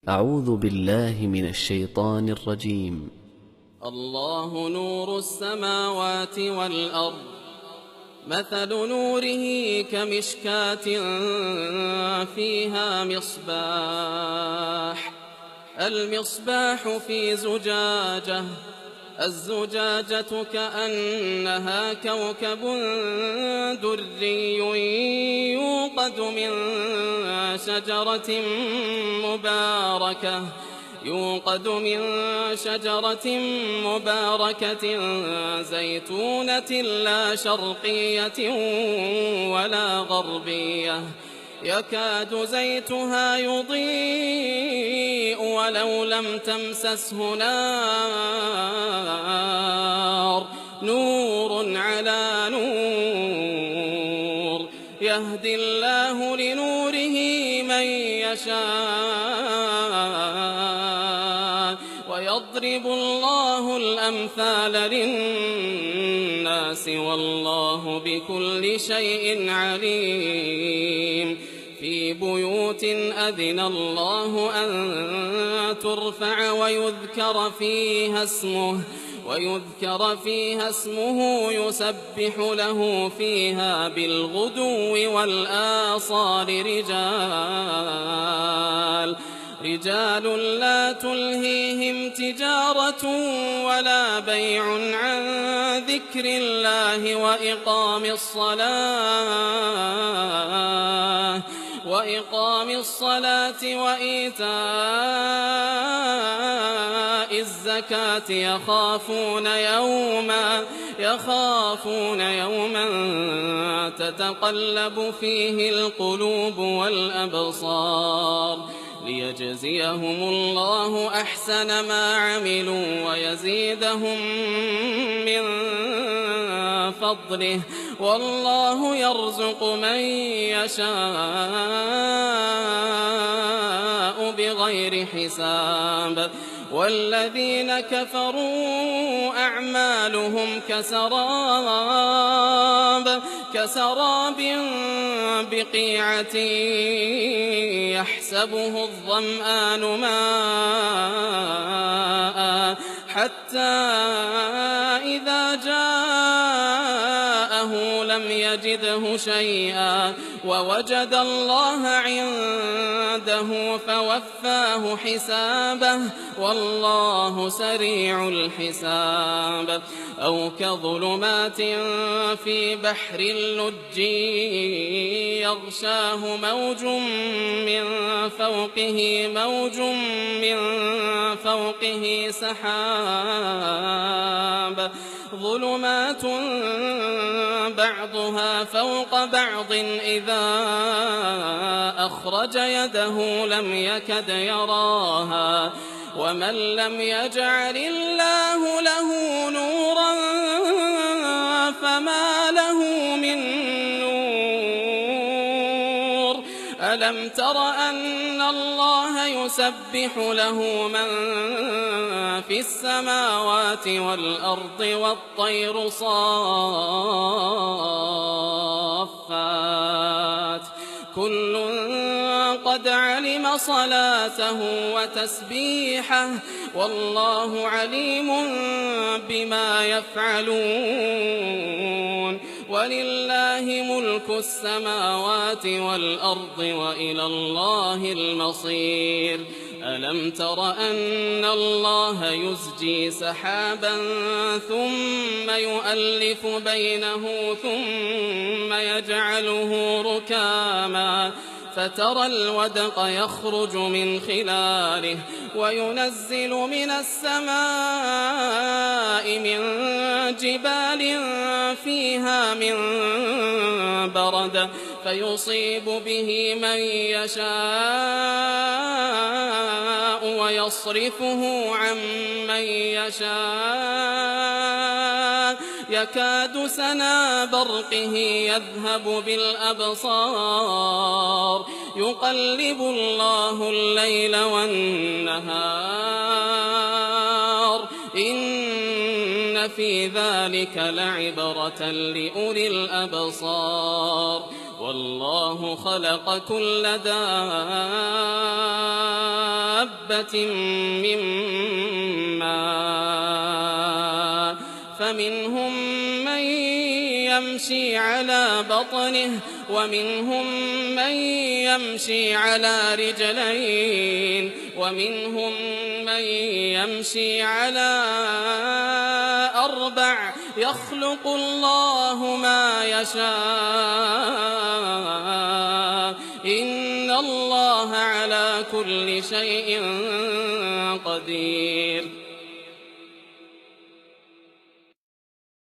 أعوذ بالله من الشيطان الرجيم. الله نور السماوات والأرض، مثل نوره كمشكاة فيها مصباح، المصباح في زجاجة، الزجاجة كأنها كوكب دري يوقد من شجرة مباركة زيتونة لا شرقية ولا غربية، يكاد زيتها يضيء ولو لم تمسسه نار، نور على نور، يهدي الله لنوره من يشاء ويضرب الله الأمثال للناس والله بكل شيء عليم. في بيوت أذن الله أن ترفع ويذكر فيها اسمه يسبح له فيها بالغدو والآصال رجال لا تلهيهم تجارة ولا بيع عن ذكر الله وإقام الصلاة وإيتاء الزكاة يخافون يوما تتقلب فيه القلوب والأبصار، ليجزيهم الله أحسن ما عملوا ويزيدهم من فضله، والله يرزق من يشاء بغير حساب. والذين كفروا أعمالهم كسراب بقيعة يحسبه الظمآن ماء حتى إذا جاءه لم يجده شيئا ووجد الله عنده فوفاه حسابه، والله سريع الحساب. أو كظلمات في بحر اللج يغشاه موج من فوقه سحاب، ظلمات بعضها فوق بعض إذا أخرج يده لم يكد يراها، ومن لم يجعل الله له نورا فما له من نور. ألم تر أن الله يسبح له من في السماوات والأرض والطير صافات، كل قد علم صلاته وتسبيحه والله عليم بما يفعلون. ولله ملك السماوات والأرض وإلى الله المصير. ألم تر أن الله يزجي سحابا ثم يؤلف بينه ثم يجعله ركاما فترى الودق يخرج من خلاله وينزل من السماء من جبال فيها من برد فيصيب به من يشاء ويصرفه عن من يشاء، يكاد سنا برقه يذهب بالأبصار، يقلب الله الليل والنهار، إن في ذلك لعبرة لأولي الأبصار. والله خلق كل دابة حبة من ماء فمنهم من يمشي على بطنه ومنهم من يمشي على رجلين ومنهم من يمشي على أربع يخلق الله ما يشاء إن الله على كل شيء قدير